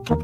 Boom.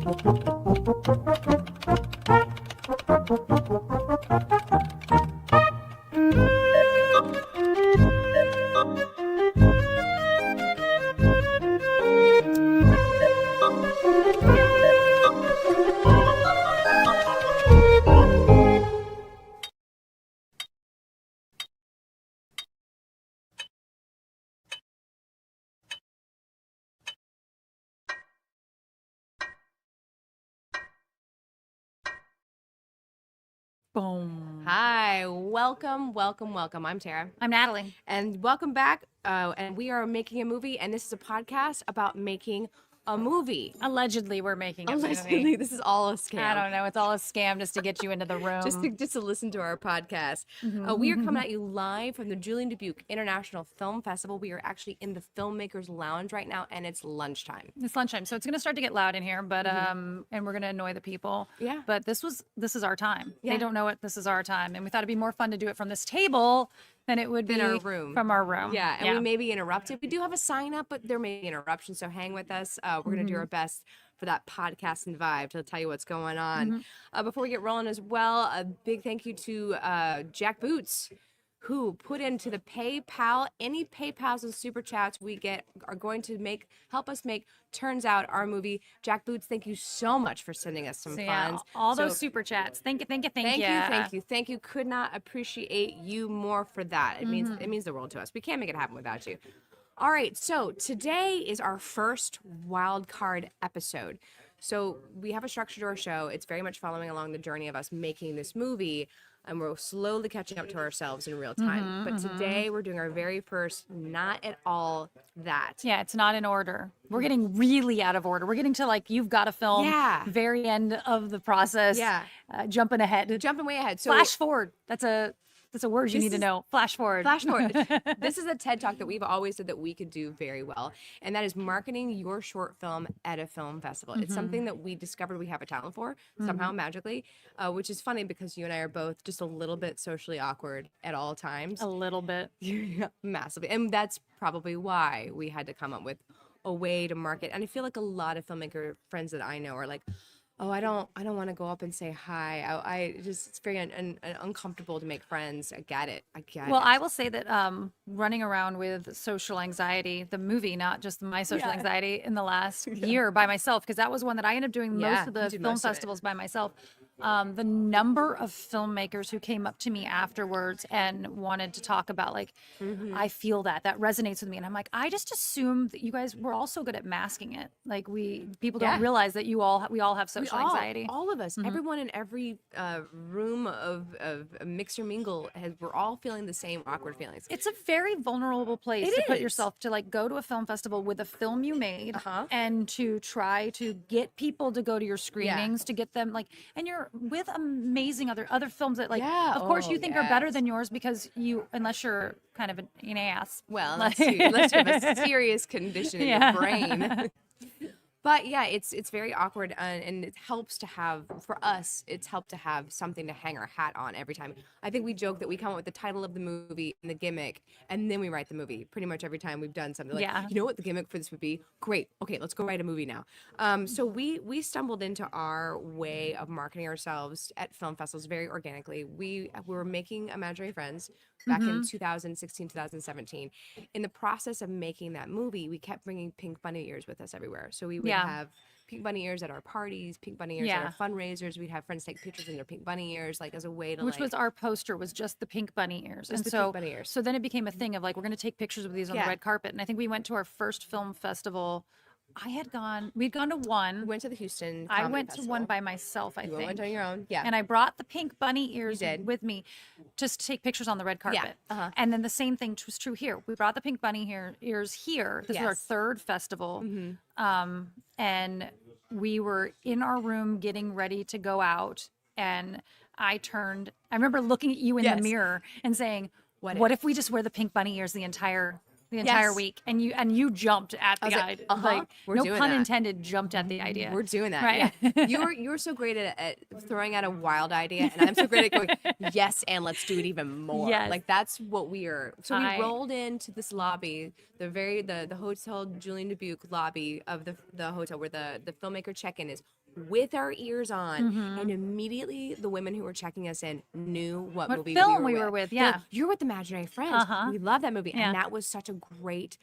Hi, welcome. I'm Tara. I'm Natalie. And welcome back. And we are making a movie, and this is a podcast about making a movie. Allegedly, we're making a Allegedly, movie. this is all a scam. I don't know. It's all a scam just to get you into the room. just to listen to our podcast. We are coming at you live from the Julien Dubuque International Film Festival. We are actually in the Filmmakers Lounge right now, and it's lunchtime. It's lunchtime, so it's going to start to get loud in here, but and we're going to annoy the people. Yeah. But this is our time. Yeah. They don't know it. This is our time, and we thought it'd be more fun to do it from this table than it would be our room. from our room. Yeah, and we may be interrupted. We do have a sign up, but there may be interruptions, so hang with us. We're going to do our best for that podcasting vibe to tell you what's going on. Before we get rolling as well, a big thank you to Jack Boots, who put into the PayPal. Any PayPals and super chats we get are going to help us make Turns Out our movie. Jack Boots, thank you so much for sending us some funds. All those super chats. Thank you. Thank you. Could not appreciate you more for that. It means the world to us. We can't make it happen without you. All right, so today is our first wild card episode. So we have a structure to our show. It's very much following along the journey of us making this movie, and we're slowly catching up to ourselves in real time. But today we're doing our very first not at all that. Yeah, it's not in order. We're getting really out of order. We're getting to like, you've got to film. Yeah. Very end of the process. Yeah. Jumping ahead. Jumping way ahead. So Flash forward. That's a word you need to know. Flash forward. Flash forward. This is a TED Talk that we've always said that we could do very well, and that is marketing your short film at a film festival. It's something that we discovered we have a talent for somehow magically, which is funny because you and I are both just a little bit socially awkward at all times. A little bit. Massively. And that's probably why we had to come up with a way to market. And I feel like a lot of filmmaker friends that I know are like, oh, I don't want to go up and say hi. I just, it's very uncomfortable to make friends. I get it. Well, I will say that running around with social anxiety, the movie, not just my social anxiety, in the last year by myself, because that was one that I ended up doing most of the film festivals by myself. The number of filmmakers who came up to me afterwards and wanted to talk about like, I feel that resonates with me. And I'm like, I just assumed that you guys were all so good at masking it. Like people don't realize that we all have social anxiety. All of us, everyone in every room of a mixer mingle, we're all feeling the same awkward feelings. It's a very vulnerable place to put yourself, to like go to a film festival with a film you made and to try to get people to go to your screenings, to get them like, and you're with amazing other films that like, of course you think are better than yours because unless you're kind of an ass. Well, unless you have a serious condition in your brain. But yeah, it's very awkward, and it helps to have, for us, it's helped to have something to hang our hat on every time. I think we joke that we come up with the title of the movie and the gimmick, and then we write the movie pretty much every time we've done something. Like, you know what the gimmick for this would be? Great. Okay, let's go write a movie now. So we stumbled into our way of marketing ourselves at film festivals very organically. We were making Imaginary Friends back in 2016, 2017. In the process of making that movie, we kept bringing pink bunny ears with us everywhere. So we would have pink bunny ears at our parties, pink bunny ears at our fundraisers. We'd have friends take pictures in their pink bunny ears, like as a way to Which was our poster, was just the pink bunny ears. Just the pink bunny ears. So then it became a thing of like, we're going to take pictures of these on the red carpet. And I think we went to our first film festival. We'd gone to one. We went to the Houston I Comedy went Festival. to one by myself, I think. You went on your own, And I brought the pink bunny ears with me just to take pictures on the red carpet. And then the same thing was true here. We brought the pink bunny ears here. This was our third festival. And we were in our room getting ready to go out. And I remember looking at you in the mirror and saying, what if we just wear the pink bunny ears the entire the entire Yes. week, and you jumped at the was like, idea. uh-huh, we're no doing pun that. intended, jumped at the idea. We're doing that. Right. Yeah. You're so great at throwing out a wild idea, and I'm so great at going, yes, and let's do it even more. Yes. Like that's what we are. So we I- rolled into this lobby, the hotel Julien Dubuque lobby of the hotel where the filmmaker check-in is, with our ears on, and immediately the women who were checking us in knew what movie film we we were were with. They're Yeah. like, you're with Imaginary Friends. Uh-huh. We love that movie. Yeah. And that was such a great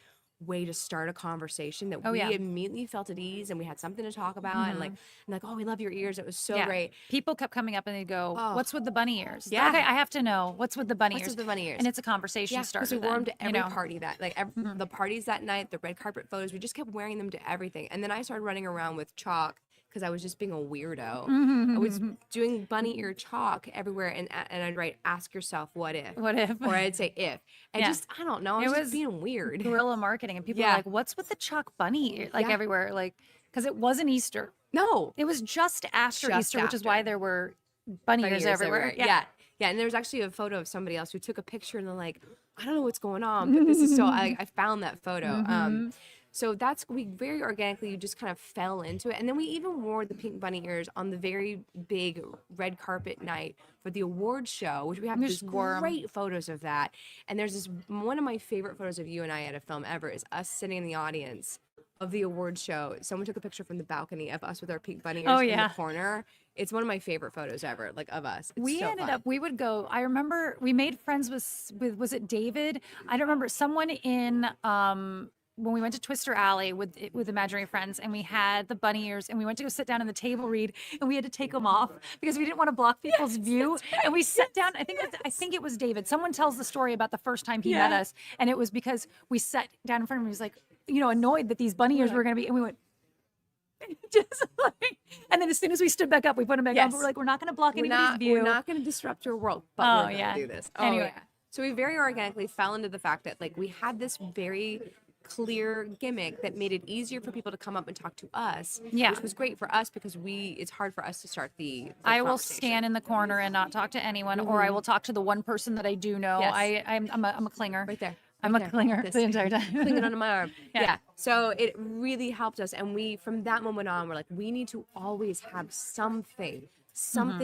way to start a conversation that we yeah. immediately felt at ease, and we had something to talk about, and like, oh, we love your ears. It was so Yeah. great. People kept coming up and they'd go, Oh. "What's with the bunny ears?" Yeah. Okay, I have to know what's with the bunny What's ears. with the bunny ears? And it's a conversation Yeah, starter. because we wore them then, to every you know? party that, like the parties that night, the red carpet photos. We just kept wearing them to everything, and then I started running around with chalk because I was just being a weirdo. I was doing bunny ear chalk everywhere, and I'd write, "Ask yourself, what if?" What if? Or I'd say, "If." And Yeah. just I don't know. I It was was just being weird. Guerrilla marketing, and people Yeah. were like, "What's with the chalk bunny ear?" Like Yeah. everywhere, like because it wasn't Easter. No. It was just after Just Easter, which is why after. there were bunny Bunny ears ears everywhere. Yeah. And there was actually a photo of somebody else who took a picture, and they're like, I don't know what's going on, but this is so, I found that photo. So we very organically, you just kind of fell into it. And then we even wore the pink bunny ears on the very big red carpet night for the award show, which we have We these just wore 'em. great photos of that. And there's this, one of my favorite photos of you and I at a film ever is us sitting in the audience of the award show. Someone took a picture from the balcony of us with our pink bunny ears Oh, in yeah. the corner. It's one of my favorite photos ever, like of us. It's We so ended fun. up, we would go, I remember we made friends with was it David? I don't remember, someone in, when we went to Twister Alley with Imaginary Friends, and we had the bunny ears, and we went to go sit down in the table read, and we had to take them off because we didn't want to block people's view. And we sat down. I think it was David. Someone tells the story about the first time he met us, and it was because we sat down in front of him. He was like, annoyed that these bunny ears were going to be, and we went. Just like, and then as soon as we stood back up, we put them back on. But we're like, we're not going to block anybody's view. We're not going to disrupt your world, but Oh, we're going to yeah. do this. Anyway. Yeah. So we very organically fell into the fact that like we had this very clear gimmick that made it easier for people to come up and talk to us. Yeah. Which was great for us because it's hard for us to start the I will conversation. stand in the corner and not talk to anyone, or I will talk to the one person that I do know. Yes. I'm a clinger. Right there. I'm right a there. clinger This. the entire time. Clinging onto my arm. Yeah. Yeah. So it really helped us. And we, from that moment on, we're like, we need to always have something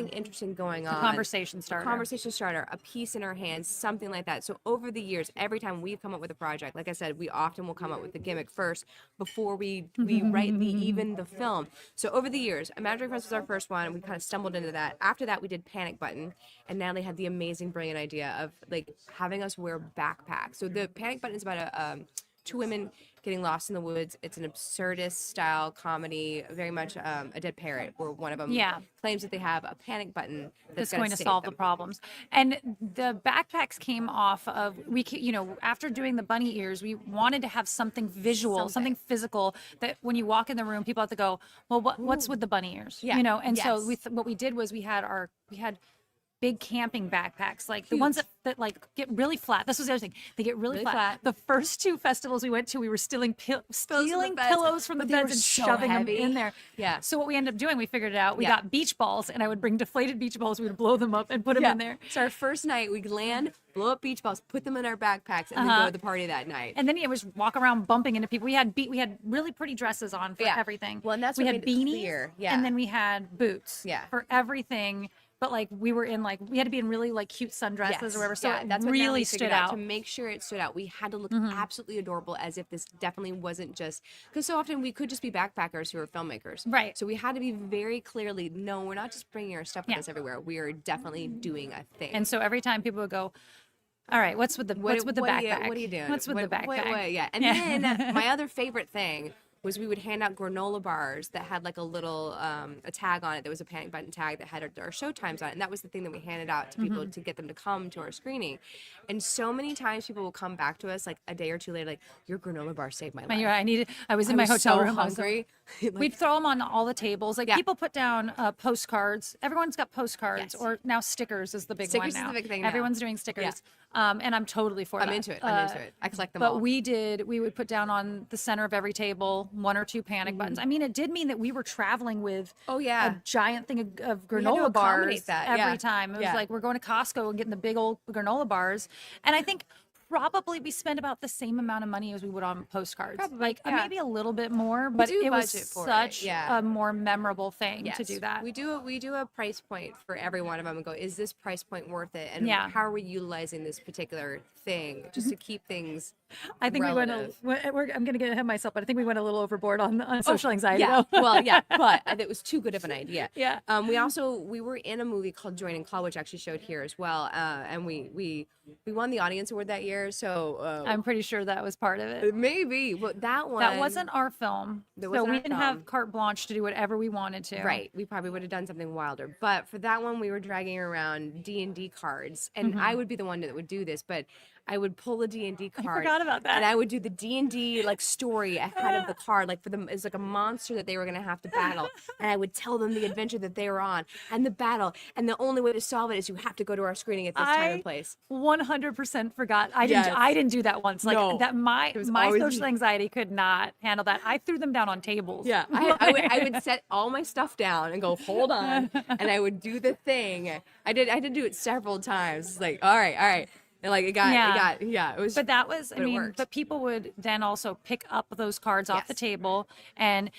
interesting going on. Conversation starter. Conversation starter, a piece in our hands, something like that. So over the years, every time we've come up with a project, like I said, we often will come up with the gimmick first before we write the film. So over the years, Imaginary Friends was our first one. We kind of stumbled into that. After that, we did Panic Button, and Natalie had the amazing, brilliant idea of like having us wear backpacks. So the Panic Button is about two women getting lost in the woods. It's an absurdist style comedy, very much a dead parrot, where one of them claims that they have a panic button that's going to solve the problems. And the backpacks came off of after doing the bunny ears, we wanted to have something visual, something physical that when you walk in the room, people have to go, well, what's with the bunny ears? Yeah. And so Yes. what we did was we had big camping backpacks, like the ones that like get really flat. This was the other thing. They get really flat. The first two festivals we went to, we were stealing pillows from the beds and shoving them in there. Yeah. So what we ended up doing, we figured it out. We got beach balls, and I would bring deflated beach balls. We would blow them up and put them in there. So our first night, we'd land, blow up beach balls, put them in our backpacks, and then go to the party that night. And then it was walk around bumping into people. We had really pretty dresses on for everything. Well, and that's we what had made it beanies, clear. Yeah. and then we had boots. Yeah. For everything. But like we were in we had to be in really like cute sundresses or whatever. So it that's what really Natalie stood figured out. To make sure it stood out, we had to look absolutely adorable, as if this definitely wasn't just because so often we could just be backpackers who are filmmakers, Right. So we had to be very clearly, no, we're not just bringing our stuff with us everywhere. We are definitely doing a thing. And so every time people would go, all right, what's with the backpack? What are you doing? What's with the backpack? Yeah. And then my other favorite thing was we would hand out granola bars that had like a little a tag on it that was a Panic Button tag that had our show times on it, and that was the thing that we handed out to people to get them to come to our screening. And so many times people will come back to us like a day or two later, like, your granola bar saved my life. I was in my hotel room. Hungry. We'd throw them on all the tables. Like people put down postcards. Everyone's got postcards, or now stickers is the big Stickers one now. is the big thing now. Everyone's doing stickers. And I'm totally for that. I'm into it. I collect them all. But we would put down on the center of every table 1 or 2 panic buttons. I mean, it did mean that we were traveling with a giant thing of granola bars every time. It was like we're going to Costco and getting the big old granola bars. And I think probably we spent about the same amount of money as we would on postcards. Probably, like yeah. maybe a little bit more, but do it was budget for it, such yeah. a more memorable thing to Yes, do that. we do a price point for every one of them and go, is this price point worth it? And Yeah. how are we utilizing this particular thing just to keep things I think relative. I'm going to get ahead of myself, but I think we went a little overboard on social anxiety. Yeah, Though. well, yeah, but it was too good of an idea. Yeah. We were in a movie called Joining Club, which actually showed here as well, and we won the audience award that year. So I'm pretty sure that was part of it. maybe, but that wasn't our film, That so wasn't we our didn't film. have carte blanche to do whatever we wanted to. Right, we probably would have done something wilder, but for that one we were dragging around D&D cards, and Mm-hmm. I would be the one that would do this, but I would pull the D&D card. I forgot about that. And I would do the D&D like story ahead of the card, like for them is like a monster that they were gonna have to battle, and I would tell them the adventure that they were on and the battle, and the only way to solve it is you have to go to our screening at this time and place. 100% forgot. I Yes. didn't do that once. Like No. that my It was my always social me. anxiety could not handle that. I threw them down on tables. Yeah, I would set all my stuff down and go, hold on, and I would do the thing. I did do it several times. It's like, all right, and like it was. But that was, I But it mean, worked. but people would then also pick up those cards off the Yes. table. And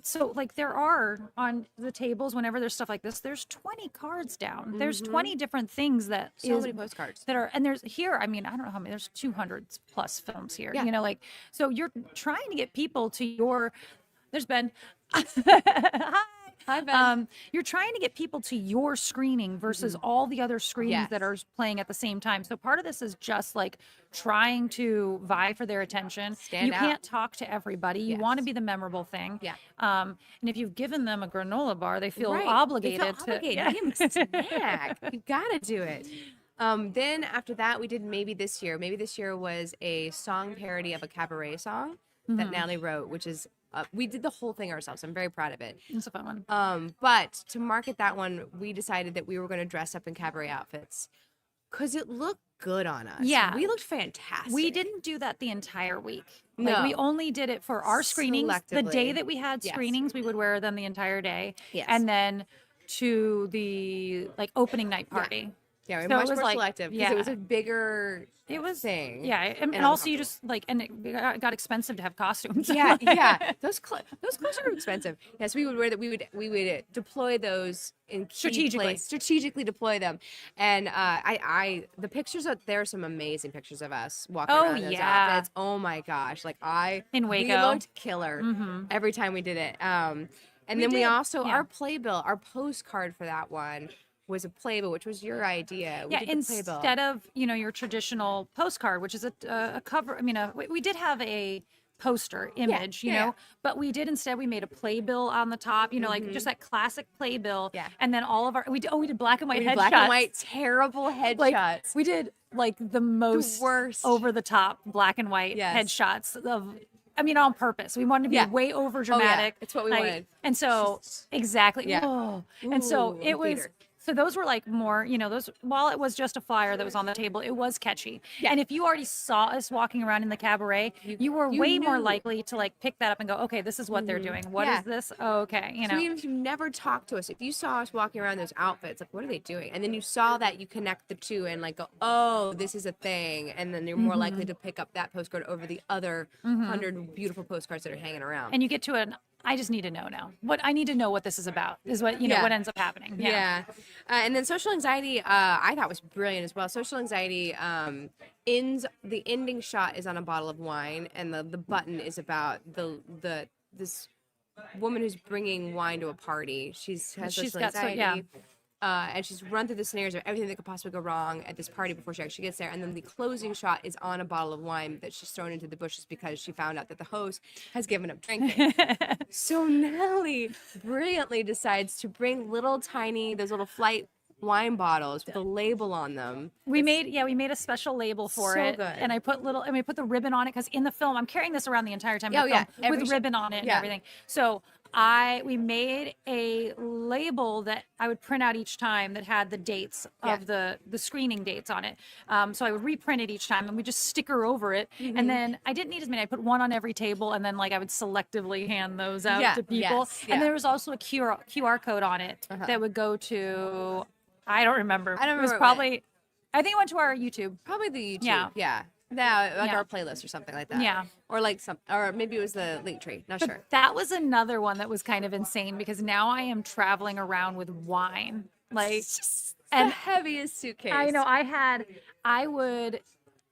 so like there are on the tables, whenever there's stuff like this, there's 20 cards down. There's 20 different things that So many postcards. that are, and there's here, I mean, I don't know how many, there's 200 plus films here, Yeah. you know, like, so you're trying to get people to there's Ben. Hi, Ben. You're trying to get people to your screening versus all the other screenings that Yes. are playing at the same time. So part of this is just like trying to vie for their attention. Stand you out. can't talk to everybody. You want to Yes. be the memorable thing. Yeah. And if you've given them a granola bar, they feel Right. obligated They feel obligated. to. Give 'em a snack. You gotta do it. Then after that, we did Maybe This Year. Maybe This Year was a song parody of a cabaret song that Natalie wrote, which is we did the whole thing ourselves. I'm very proud of it. It's a fun one. But to market that one, we decided that we were going to dress up in cabaret outfits because it looked good on us. Yeah. We looked fantastic. We didn't do that the entire week. Like we No. only did it for our screenings. The day Selectively. that we had Yes. screenings, we would wear them the entire day. Yes. And then to the like opening night party. Yeah, we're So it much was more like- selective because it was yeah. a bigger It was thing. Yeah, and I'm also you comfortable. just like, and it got expensive to have costumes. Yeah. Those clothes are expensive. Yes, we would wear that. We would deploy those in key strategically deploy them. And the pictures there are some amazing pictures of us walking around those outfits. Oh my gosh, like In we Waco. looked killer every time we did it. And then we did, also yeah. our playbill, our postcard for that one was a playbill, which was your idea. We Yeah, did the playbill. instead of your traditional postcard, which is a cover. I mean, we did have a poster image, yeah. but we made a playbill on the top, like just that classic playbill. Yeah. And then all of our we did black and white We did headshots. black and white, terrible headshots. Like we did like the most worst. over the top black and white Yes. headshots of. I mean, on purpose. We wanted to be Yeah. way over Oh, dramatic. yeah. It's what we like- wanted. And so, exactly. Yeah. Whoa. And so Ooh, it was. theater. So those were like more, those, while it was just a flyer that was on the table, it was catchy. Yeah. And if you already saw us walking around in the cabaret, you were you way more knew. likely to like pick that up and go, okay, this is what they're doing. What is Yeah. this? Oh, okay. So even if you never talked to us, if you saw us walking around those outfits, like, what are they doing? And then you saw that, you connect the two and like go, oh, this is a thing. And then you're more likely to pick up that postcard over the other 100 beautiful postcards that are hanging around. and you get to I just need to know now. I need to know what this is about is what, Yeah. what ends up happening. Yeah. And then social anxiety, I thought was brilliant as well. Social anxiety the ending shot is on a bottle of wine, and the button is about this woman who's bringing wine to a party. She's social anxiety. And she's run through the scenarios of everything that could possibly go wrong at this party before she actually gets there. And then the closing shot is on a bottle of wine that she's thrown into the bushes because she found out that the host has given up drinking. So Natalie brilliantly decides to bring those little flight wine bottles with a label on them. We made a special label for So it, good. and I put the ribbon on it because in the film I'm carrying this around the entire time. Oh, of the yeah. film Every with ribbon on it and yeah. everything. So we made a label that I would print out each time that had the dates of the screening dates on it. So I would reprint it each time and we just sticker over it. And then I didn't need as many. I put one on every table and then like I would selectively hand those out to people. Yes, And yeah. there was also a QR code on it that would go to, I don't remember. I don't It was remember what it probably, I think it went to our YouTube. Probably the YouTube. Yeah. Yeah. like Yeah. our playlist or something like that. Yeah. Or like or maybe it was the link tree. Not But sure. that was another one that was kind of insane because now I am traveling around with wine. Like, It's just and the heaviest suitcase. I know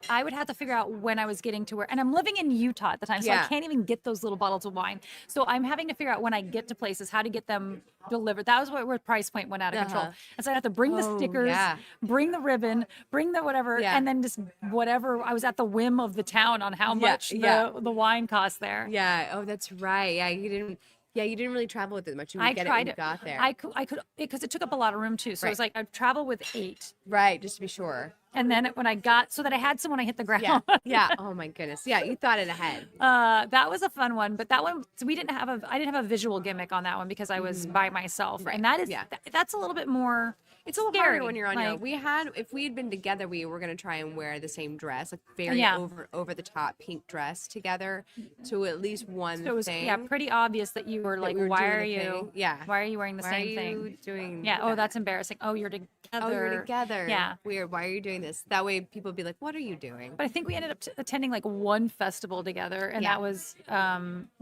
I would have to figure out when I was getting to where, and I'm living in Utah at the time, so I Yeah. can't even get those little bottles of wine. So I'm having to figure out when I get to places how to get them delivered. That was where price point went out of control. And so I have to bring the Oh, stickers, yeah. bring the ribbon, bring the whatever, Yeah. and then just whatever. I was at the whim of the town on how much yeah. the wine cost there. Yeah. Oh, that's right. Yeah, you didn't. Yeah, you didn't really travel with it much. You would get it when you got there. I could, because it took up a lot of room too. So it was like I'd travel with 8. Right, just to be sure. And then when I got, so that I had some when I hit the ground. Yeah. Yeah. Oh my goodness. Yeah, you thought it ahead. That was a fun one, but that one, so I didn't have a visual gimmick on that one because I was by myself. Right. And that is, Yeah. that's a little bit more, It's a little scary. harder when you're on your own. Like, If we had been together, we were gonna try and wear the same dress, like very Yeah. over the top pink dress together, to at least one so it was, thing. pretty obvious that you were like, we were why doing are a you, thing. Yeah. why are you wearing the Why same are you thing? doing? Yeah. Oh, that? that's embarrassing. Oh, you're together. Oh, you're together. Yeah. Weird. Why are you doing this? That way, people would be like, "What are you doing?" But I think we ended up attending like one festival together, and Yeah. that was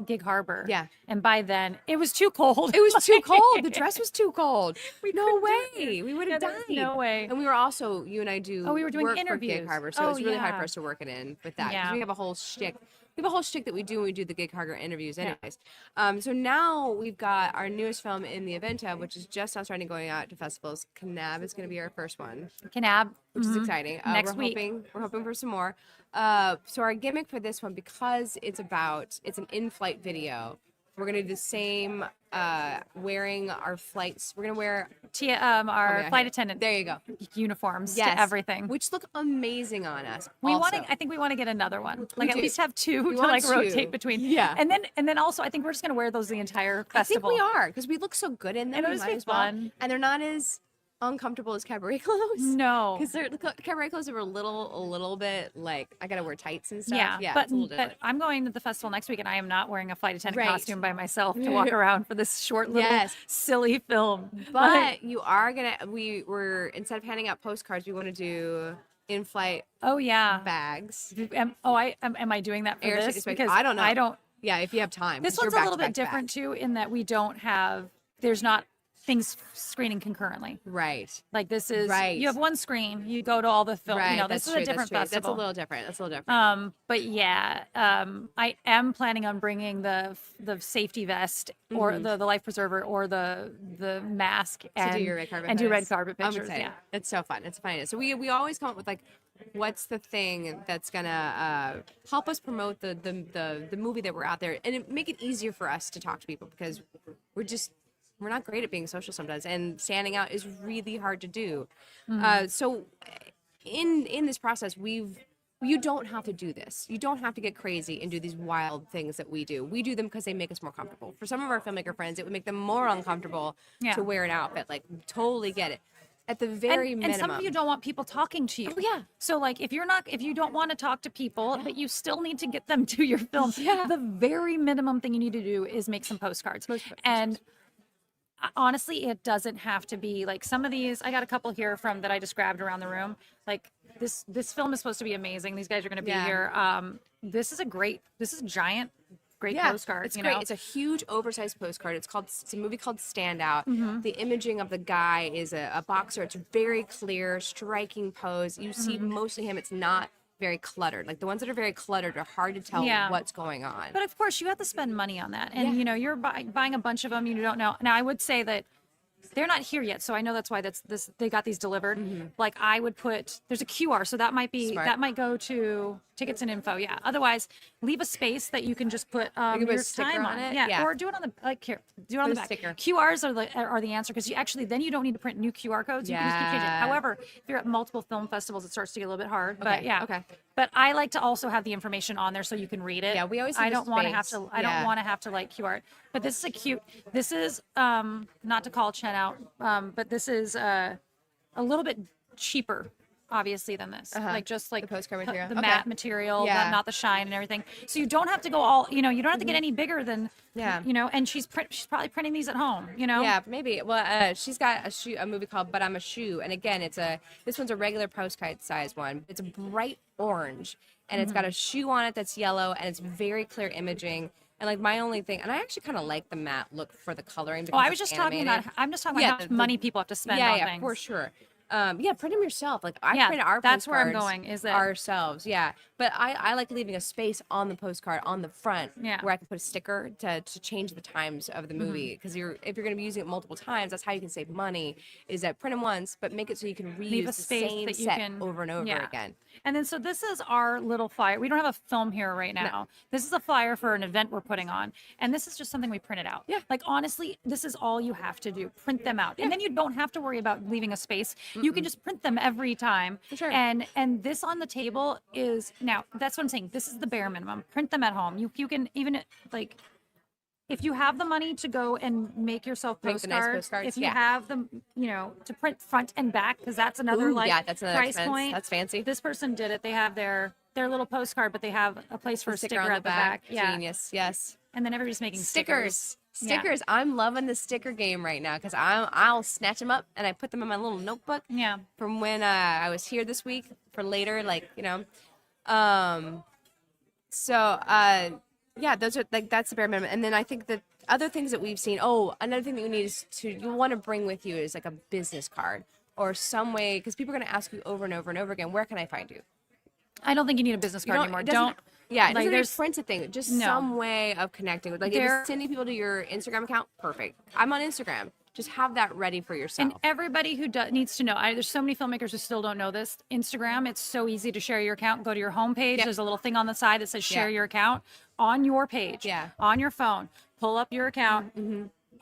Gig Harbor. Yeah. And by then, it was too cold. It was too cold. The dress was too cold. No couldn't do way. We would have Yeah, there was died. no way. And we were also, you and I do. Oh, we were doing work for interviews. Gig Harbor, so Oh, it's really hard yeah. for us to work it in with that. 'Cause Yeah. we have a whole shtick. We have a whole shtick that we do when we do the Gig Harbor interviews, Yeah. anyways. So now we've got our newest film in the event of, which is just now starting going out to festivals. Kanab is going to be our first one, Kanab. which is exciting. Next we're week. we're hoping for some more. So our gimmick for this one, because it's an in-flight video, we're gonna do the same, wearing our flights. We're gonna wear Our yeah, flight here. attendant There you go. uniforms Yes, to everything. which look amazing on us. We also. want to. I think we want to get another one. Like at do. least have 2 to want like 2. rotate between. Yeah. And then also I think we're just gonna wear those the entire I think festival. we are, because we look so good in them. It'll we just might be as well. fun. And they're not as uncomfortable as cabaret clothes. No. Because the cabaret clothes are a little bit like, I gotta wear tights and stuff. Yeah, it's a little but different. I'm going to the festival next week, and I am not wearing a flight attendant Right. costume by myself to walk around for this short little Yes. silly film. But you are gonna. We're instead of handing out postcards, we want to do in-flight oh yeah. bags. Am I doing that for Air this? tickets, Because I don't know. I don't. Yeah, if you have time. This 'cause one's we're a little bit back-to-back-to-back. different too, in that we don't have. There's not things screening concurrently. Right. Like this is. Right. You have one screen. You go to all the film. Right. You know, that's this is true, a different that's true. festival. That's a little different. That's a little different. But yeah, I am planning on bringing the safety vest or the life preserver or the mask and to do your red carpet do red photos. carpet I'm pictures. excited. Yeah. It's so fun. It's fun. So we always come up with like, what's the thing that's gonna help us promote the movie that we're out there, and make it easier for us to talk to people, because we're not great at being social sometimes, and standing out is really hard to do. So in this process, you don't have to do this. You don't have to get crazy and do these wild things that we do. We do them because they make us more comfortable. For some of our filmmaker friends, it would make them more uncomfortable Yeah. to wear an outfit. Like, totally get it. At the very minimum. And some of you don't want people talking to you. Oh, yeah. So like if you don't want to talk to people, but you still need to get them to your film, Yeah. the very minimum thing you need to do is make some postcards. And honestly, it doesn't have to be like some of these. I got a couple here from that I just grabbed around the room. Like this film is supposed to be amazing. These guys are going to be Yeah. here. This is a giant, great postcard. It's you great. know? It's a huge oversized postcard. It's a movie called Standout. Mm-hmm. The imaging of the guy is a boxer. It's very clear, striking pose. You see Mm-hmm. mostly him. It's not very cluttered. Like the ones that are very cluttered are hard to tell Yeah. what's going on. But of course, you have to spend money on that, and Yeah. you know you're buying a bunch of them. You don't know. Now, I would say that they're not here yet, so I know that's why they got these delivered. Like I would there's a QR, so that might Smart. go to tickets and info. Yeah. Otherwise, leave a space that you can just put put a your sticker time on it? Yeah. Yeah. Or do it on the here. Do it on Put the a back. sticker. QRs are the answer because then you don't need to print new QR codes. You can just keep changing it. Yeah. However, if you're at multiple film festivals, it starts to get a little bit hard. But Okay, yeah. okay. But I like to also have the information on there so you can read it. Yeah, we always I leave a don't want to have space. to. I Yeah. don't want to have to like QR it. But this is a cute. This is not to call Chen out, but this is a little bit cheaper obviously than this. Like just like the postcard material, the matte material, not the shine and everything. So you don't have to go all, you don't have to get any bigger than, and she's probably printing these at home, Yeah, maybe. Well, she's got a movie called But I'm a Shoe. And again, this one's a regular postcard size one. It's a bright orange and it's got a shoe on it that's yellow and it's very clear imaging. And like my only thing, and I actually kind of like the matte look for the coloring. I was just talking about, how much money people have to spend on things. Yeah, for sure. Print them yourself. Like I print our that's where I'm postcards going, is that ourselves. Yeah, but I like leaving a space on the postcard on the front where I can put a sticker to change the times of the movie. Because if you're going to be using it multiple times, that's how you can save money. Is that print them once, but make it so you can reuse the same that you set can, over and over again. And then so this is our little flyer. We don't have a film here right now. No. This is a flyer for an event we're putting on, and this is just something we printed out. Yeah. Like honestly, this is all you have to do. Print them out, and then you don't have to worry about leaving a space. You can just print them every time. For sure. And this on the table is now. That's what I'm saying. This is the bare minimum. Print them at home. You can even like. If you have the money to go and make yourself postcards, nice postcards, if you have them, to print front and back, because that's another that's another price expense. point. That's fancy. This person did it. They have their little postcard, but they have a place for a sticker on at the back. Yeah. Genius. Yes. And then everybody's making Stickers. Yeah. I'm loving the sticker game right now because I'll snatch them up and I put them in my little notebook. Yeah. From when I was here this week for later, Yeah, those are that's the bare minimum. And then I think the other things that we've seen. Oh, another thing that you need is you want to bring with you is like a business card or some way, because people are going to ask you over and over and over again, where can I find you? I don't think you need a business card anymore. Don't. Yeah, like there's printed thing. Just some way of connecting with. Like if you're sending people to your Instagram account, perfect. I'm on Instagram. Just have that ready for yourself. And everybody who needs to know. There's so many filmmakers who still don't know this. Instagram, it's so easy to share your account. Go to your homepage. Yep. There's a little thing on the side that says share your account on your page. Yeah. On your phone. Pull up your account.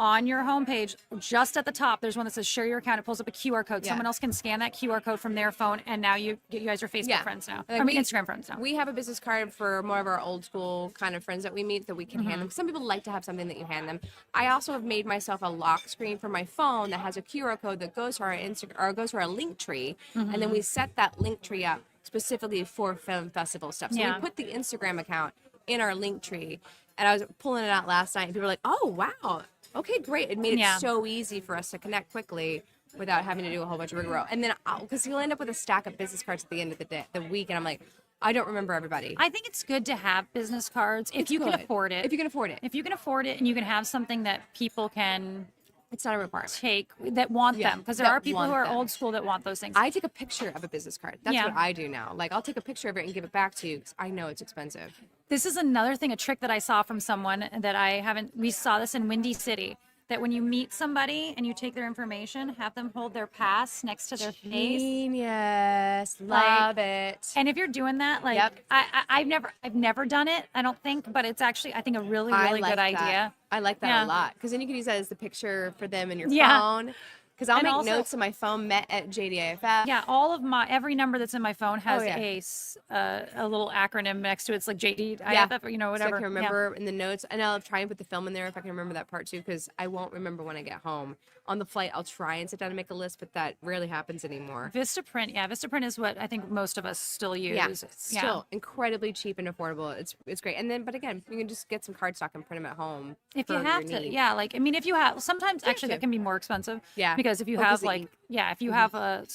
On your homepage, just at the top, there's one that says share your account. It pulls up a QR code. Someone else can scan that QR code from their phone, and now you guys are Facebook friends now. Like Instagram friends now. We have a business card for more of our old school kind of friends that we meet that we can hand them. Some people like to have something that you hand them. I also have made myself a lock screen for my phone that has a QR code that goes to our Instagram or goes to our link tree, and then we set that link tree up specifically for film festival stuff. So we put the Instagram account in our link tree, and I was pulling it out last night, and people were like, "Oh wow." Okay, great. It made it so easy for us to connect quickly without having to do a whole bunch of rigmarole. And then, because you'll end up with a stack of business cards at the end of the week, and I'm like, I don't remember everybody. I think it's good to have business cards if you can afford it. If you can afford it. If you can afford it and you can have something that people can It's not a requirement. Take that want them, because there are people who are old school that want those things. I take a picture of a business card. That's what I do now. Like I'll take a picture of it and give it back to you because I know it's expensive. This is another thing, a trick that I saw from someone that we saw this in Windy City, that when you meet somebody and you take their information, have them hold their pass next to their face. Genius. Love it. And if you're doing that, I've never done it, I don't think, but it's actually, I think, a really, really good idea. I like that a lot because then you can use that as the picture for them in your phone. Because I'll make notes in my phone, met at JDIFF. Yeah, every number that's in my phone has a little acronym next to it. It's like JDIFF, whatever. So I can remember in the notes, and I'll try and put the film in there if I can remember that part too, because I won't remember when I get home. On the flight, I'll try and sit down and make a list, but that rarely happens anymore. Vistaprint is what I think most of us still use. Yeah, it's still incredibly cheap and affordable. It's great. And then, but again, you can just get some cardstock and print them at home. If you have to, if you have, sometimes actually that can be more expensive. Yeah. Because if you have if you have a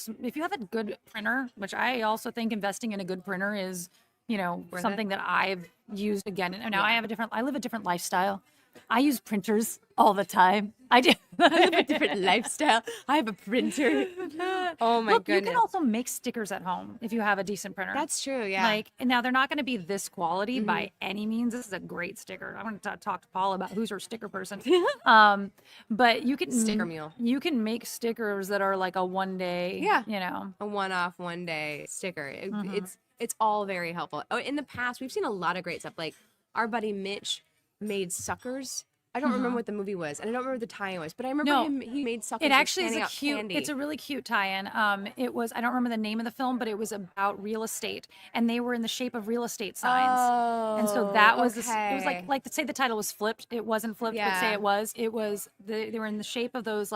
good printer, which I also think investing in a good printer is, something that I've used again. And now I live a different lifestyle. I use printers all the time. I do. I live a different lifestyle. I have a printer. Oh my goodness. You can also make stickers at home if you have a decent printer. That's true, yeah. And now they're not going to be this quality by any means. This is a great sticker. I'm going to talk to Paul about who's her sticker person. But you can sticker mule. You can make stickers that are like a one day, a one-off, one-day sticker. It's all very helpful. Oh, in the past, we've seen a lot of great stuff. Like our buddy Mitch made suckers. I don't remember what the movie was, and I don't remember the tie-in was, but I remember he made suckers. It actually is candy. It's a really cute tie-in. It was, I don't remember the name of the film, but it was about real estate, and they were in the shape of real estate signs. Oh, and so that was it was like say the title was flipped. It wasn't flipped, but say it was. It was they were in the shape of those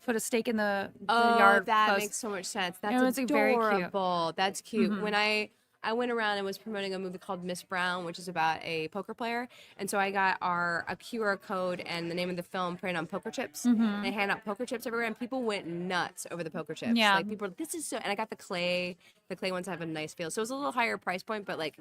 put a stake in the Oh, yard that post. makes so much sense. It That's was, like, very cute. adorable. That's cute. When I went around and was promoting a movie called Miss Brown, which is about a poker player, and so I got a QR code and the name of the film printed on poker chips. And I hand out poker chips everywhere, and people went nuts over the poker chips. Yeah. Like, people were, this is so. And I got the clay. The clay ones have a nice feel, so it was a little higher price point, but like,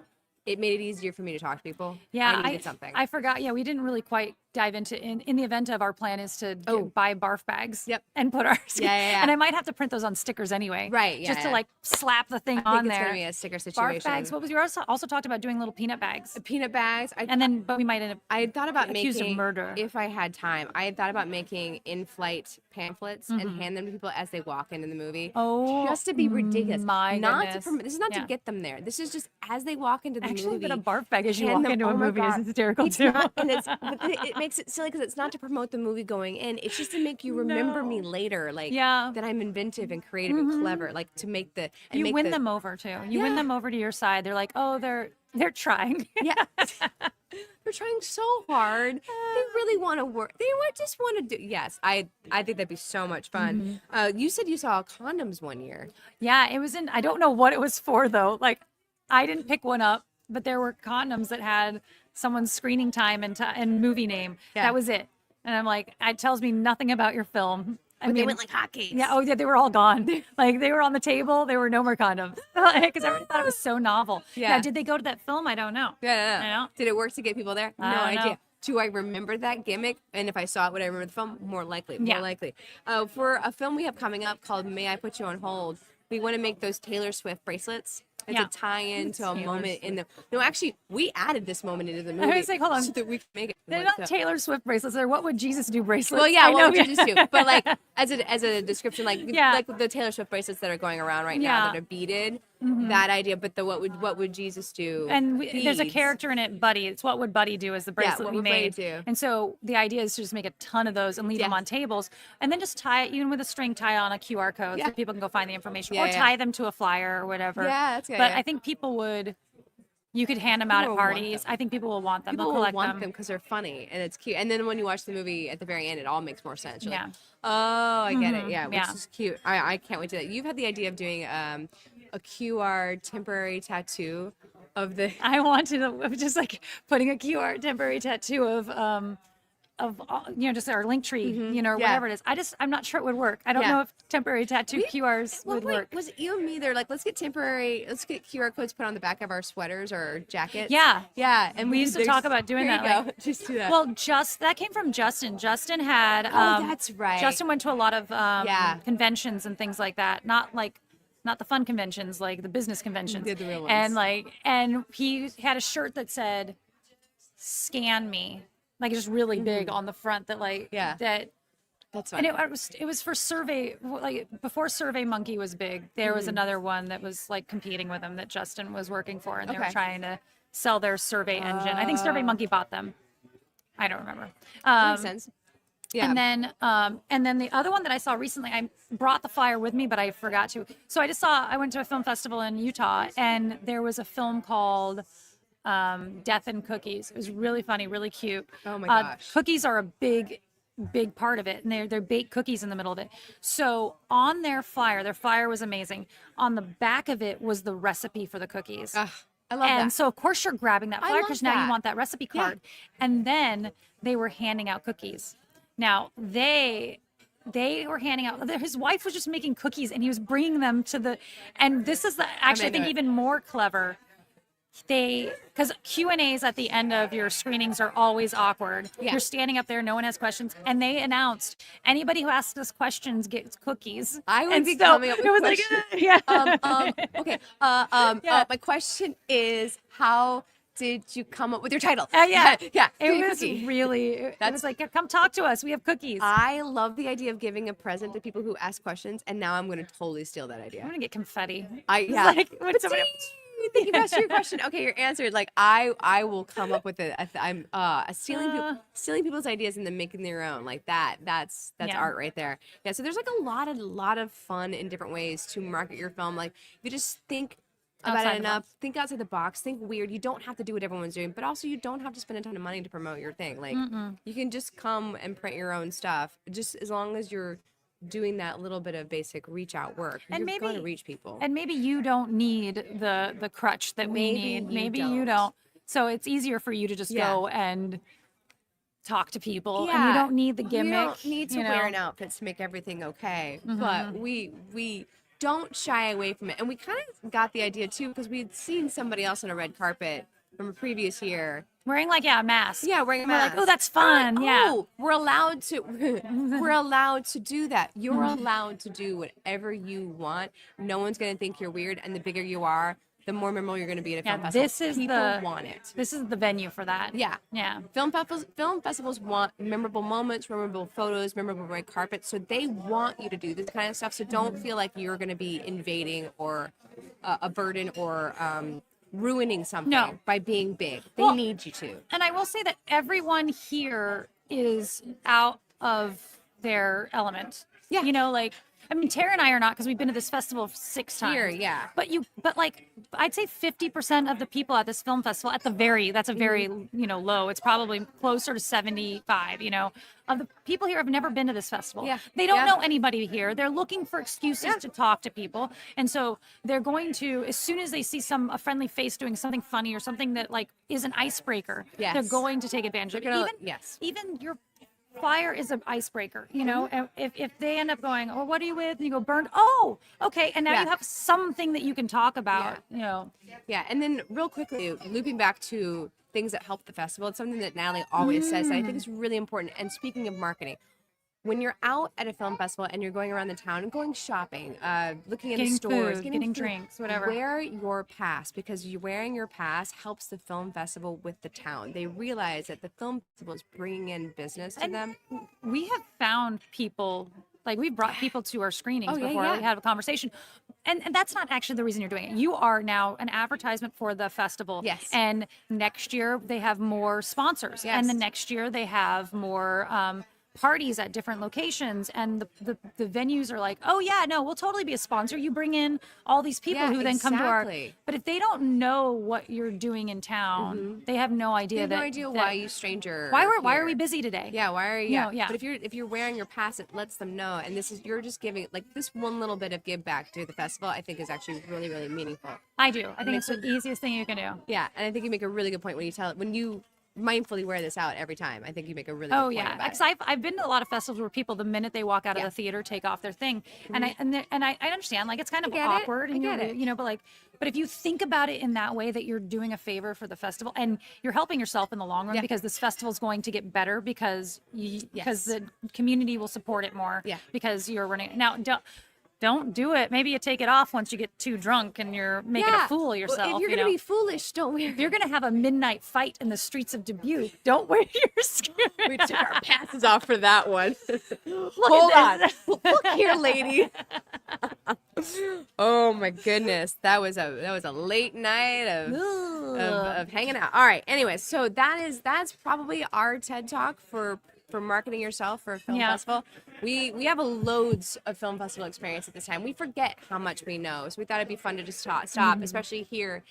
it made it easier for me to talk to people. Yeah, I needed something. I forgot. Yeah, we didn't really quite dive into in the event of our plan is to buy barf bags. Yep. And put our Yeah. And I might have to print those on stickers anyway. Right. Yeah. Just to like slap the thing I on think it's there. gonna be a sticker situation. Barf bags. What was you also talked about doing little peanut bags. Peanut bags. But we might end up. I had thought about accused making of murder. if I had time. I had thought about making in-flight pamphlets and hand them to people as they walk into the movie. Oh, just to be ridiculous. my not goodness. this is not to get them there. This is just as they walk into the Actually, movie. but a barf bag as you hand walk them- into oh a my movie God. is hysterical It's too. not, and it makes it silly because it's not to promote the movie going in. It's just to make you remember me later, like that I'm inventive and creative and clever, like to make the and You make win the, them over too. You win them over to your side. They're like, oh, they're trying. Yeah. They're trying so hard. They really want to work. Just want to do. Yes, I think that'd be so much fun. You said you saw condoms one year. Yeah, it was in. I don't know what it was for though. Like, I didn't pick one up, but there were condoms that had someone's screening time and movie name. Yeah. That was it. And I'm like, it tells me nothing about your film. But they went like hotcakes. Yeah. Oh, yeah. They were all gone. Like, they were on the table. There were no more condoms because everybody thought it was so novel. Yeah. Now, did they go to that film? I don't know. Yeah. I know. Did it work to get people there? No I don't idea. know. Do I remember that gimmick? And if I saw it, would I remember the film? More likely. More Yeah. likely. For a film we have coming up called May I Put You on Hold, we want to make those Taylor Swift bracelets. It's Yeah. a tie-in to a Taylor moment in the. Swift. No, actually, we added this moment into the movie. was like, hold on. so that we can make it. They're like not the- Taylor Swift bracelets. They're what would Jesus do bracelets. Well, yeah, I what know. would you just do? But like as a description, like Yeah. like the Taylor Swift bracelets that are going around right now Yeah. that are beaded. That idea, but the what would Jesus do? And there's a beads. character in it, Buddy. It's what would Buddy do as the bracelet what we would Buddy made. do? And so the idea is to just make a ton of those and leave them Yeah. on tables, and then just tie it, even with a string, tie on a QR code Yeah. so people can go find the information, Yeah, or yeah. tie them to a flyer or whatever. Yeah, that's good. But yeah. I think people would. You could hand them out People at will want parties. them. I think people will want them. People They'll will collect want them because they're funny and it's cute. And then when you watch the movie at the very end, it all makes more sense. You're Yeah. like, oh, I get it. Yeah, which Yeah. is cute. I can't wait to do that. You've had the idea of doing a QR temporary tattoo of the. I wanted to just like putting a QR temporary tattoo of just our link tree, or Yeah. whatever it is. I'm not sure it would work. I don't Yeah. know if temporary tattoo QRs Well, would wait, work. was it you and me? They're like, let's get QR codes put on the back of our sweaters or jackets. Yeah. Yeah. And We used to talk about doing there that, You like- go. Just do that. Well, that came from Justin. Justin had. that's right. Justin went to a lot of Yeah. conventions and things like that. Not the fun conventions, like the business conventions. The real And ones. and he had a shirt that said, "Scan me," like just really big on the front. That Yeah. that. That's And fine. it was for Survey, like before Survey Monkey was big. There was another one that was like competing with him that Justin was working for, and they were Okay. trying to sell their survey engine. I think Survey Monkey bought them. I don't remember. That makes sense. Yeah. And then the other one that I saw recently, I brought the flyer with me, but I forgot to. So I went to a film festival in Utah, and there was a film called Death and Cookies. It was really funny, really cute. Oh my gosh. Cookies are a big part of it, and they're baked cookies in the middle of it. So on their flyer was amazing. On the back of it was the recipe for the cookies. Ugh, I love And that. so of course you're grabbing that flyer love because now that. you want that recipe Yeah. card. And then they were handing out cookies. Now they were handing out. His wife was just making cookies, and he was bringing them to the. And this is actually I into think it. even more clever. Because Q&As at the end of your screenings are always awkward. Yeah. You're standing up there, no one has questions, and they announced anybody who asks us questions gets cookies. I would And be so coming up with it was questions. like, yeah. Okay. Yeah. My question is, how did you come up with your title? Yeah. Yeah. It Cookie was Cookie. really. It was like, come talk to us. We have cookies. I love the idea of giving a present to people who ask questions, and now I'm going to totally steal that I'm idea. gonna get confetti. It's Yeah. Like, when somebody- Thank you, Pastor. Your question. Okay, you're answered. Like I will come up with I'm stealing people's ideas and then making their own. Like that's Yeah. art right there. Yeah. So there's like a lot of fun in different ways to market your film. Like if you just think about Outside it the enough. box. Think outside the box. Think weird. You don't have to do what everyone's doing, but also you don't have to spend a ton of money to promote your thing. Like you can just come and print your own stuff. Just as long as you're doing that little bit of basic reach out work, And you're going to reach people. And maybe you don't need the crutch that we need. Maybe you don't. So it's easier for you to just go and talk to people, and you don't need the gimmick. You don't need to wear an outfit to make everything okay, but we don't shy away from it. And we kind of got the idea too because we had seen somebody else on a red carpet from a previous year wearing like a mask. Yeah, wearing a And we're mask. like, oh, that's fun. Like, Yeah. oh, we're allowed to we're allowed to do that. You're allowed to do whatever you want. No one's gonna think you're weird, and the bigger you are, the more memorable you're going to be at a film festival. This is People want it. This is the venue for that. Yeah. Yeah. Film festivals want memorable moments, memorable photos, memorable red carpets. So they want you to do this kind of stuff. So don't feel like you're going to be invading or a burden or ruining something by being big. They need you to. And I will say that everyone here is out of their element. Yeah. You know, like, I mean, Tara and I are not because we've been to this festival 6 times. Here, yeah. But like, I'd say 50% of the people at this film festival, that's a very, low. It's probably closer to 75, of the people here have never been to this festival. Yeah. They don't know anybody here. They're looking for excuses to talk to people. And so they're going to, as soon as they see a friendly face doing something funny or something that like is an icebreaker, they're going to take advantage of it. Even your flyer is an icebreaker, and if they end up going, oh, what are you with? And you go, burned. Oh, okay. And now you have something that you can talk about, Yeah. And then real quickly, looping back to things that help the festival, it's something that Natalie always says that I think is really important. And speaking of marketing, when you're out at a film festival and you're going around the town and going shopping, looking at the stores, getting drinks, whatever. Wear your pass, because you wearing your pass helps the film festival with the town. They realize that the film festival is bringing in business to them. We have found people, like we've brought people to our screenings before. We had a conversation. And that's not actually the reason you're doing it. You are now an advertisement for the festival. Yes. And next year they have more sponsors. Yes. And the next year they have more parties at different locations, and the venues are like, oh yeah, no, we'll totally be a sponsor. You bring in all these people who then come to our, but if they don't know what you're doing in town, they have no idea why you stranger. Why are we busy today? Yeah, why are you? But if you're wearing your pass, it lets them know, and you're just giving like this one little bit of give back to the festival. I think is actually really, really meaningful. I think it's the easiest thing you can do. Yeah, and I think you make a really good point when you mindfully wear this out every time. I think you make a really good point about because I've been to a lot of festivals where people, the minute they walk out of the theater, take off their thing, and I understand, like, it's kind of awkward, and but if you think about it in that way, that you're doing a favor for the festival and you're helping yourself in the long run, because this festival is going to get better because the community will support it more because you're running now. Don't do it. Maybe you take it off once you get too drunk and you're making a fool of yourself. If you're going to be foolish, don't wear it. If you're going to have a midnight fight in the streets of Dubuque, don't wear your skirt. We took our passes off for that one. Hold on. Look here, lady. Oh my goodness. That was a late night of hanging out. All right. Anyways, so that's probably our TED Talk for marketing yourself for a film festival. We have loads of film festival experience at this time. We forget how much we know, so we thought it'd be fun to just stop, especially here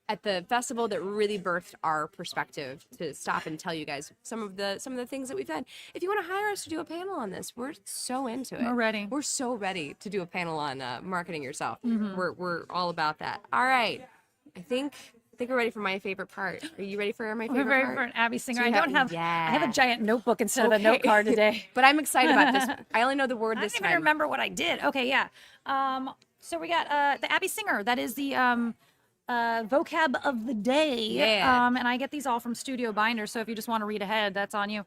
at the festival that really birthed our perspective, to stop and tell you guys some of the things that we've done. If you want to hire us to do a panel on this, we're so into it. We're ready. We're so ready to do a panel on marketing yourself. We're all about that. All right, I think we're ready for my favorite part. Are you ready for my favorite part? We're ready for an Abby Singer. I have a giant notebook instead of a note card today. But I'm excited about this. I only know the word this time. I don't even remember what I did. Okay, yeah. So we got the Abby Singer. That is the vocab of the day. Yeah. And I get these all from Studio Binder, so if you just want to read ahead, that's on you.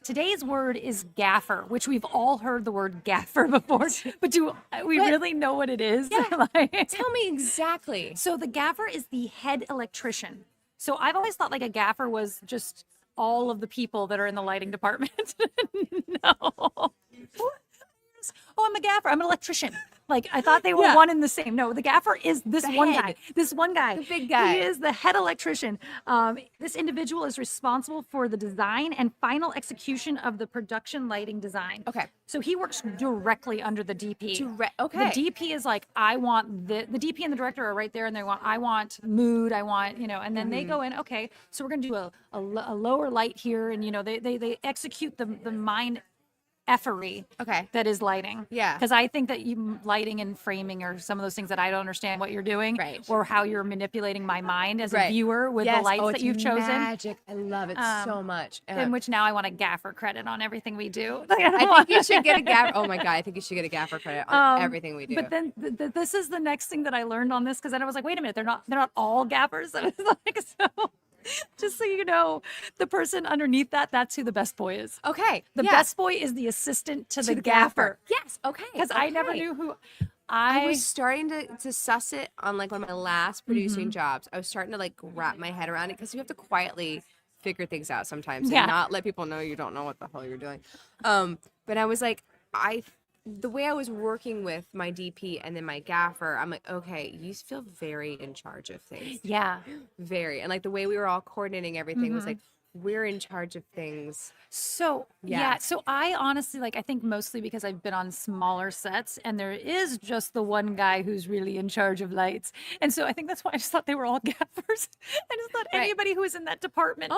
Today's word is gaffer, which we've all heard the word gaffer before, but do we really know what it is? Yeah. Tell me exactly. So the gaffer is the head electrician. So I've always thought like a gaffer was just all of the people that are in the lighting department. No. Oh, I'm a gaffer. I'm an electrician. Like I thought they were one and the same. No, the gaffer is this one guy. This one guy. The big guy. He is the head electrician. This individual is responsible for the design and final execution of the production lighting design. Okay. So he works directly under the DP. Okay. The DP is like, I want the DP and the director are right there, and I want mood, I want, and then they go in. Okay, so we're gonna do a lower light here, and they execute the mind effery that is lighting. Yeah. Because I think that lighting and framing are some of those things that I don't understand what you're doing, or how you're manipulating my mind as a viewer with the lights that you've chosen. Magic. I love it so much. In which now I want a gaffer credit on everything we do. I think you should get a gaffer. Oh my God, I think you should get a gaffer credit on everything we do. But then this is the next thing that I learned on this, because then I was like, wait a minute, they're not all gaffers. And it's like, so just so you know, the person underneath that's who the best boy is. Okay. The best boy is the assistant to the gaffer. Yes. Okay. Because I never knew who. I was starting to suss it on like one of my last producing jobs. I was starting to like wrap my head around it, because you have to quietly figure things out sometimes and not let people know you don't know what the hell you're doing. But I was like, the way I was working with my DP and then my gaffer, I'm like, okay, you feel very in charge of things. Yeah. Very. And like the way we were all coordinating everything was like, we're in charge of things. So, so I honestly, I think mostly because I've been on smaller sets and there is just the one guy who's really in charge of lights. And so I think that's why I just thought they were all gaffers. I just thought anybody who was in that department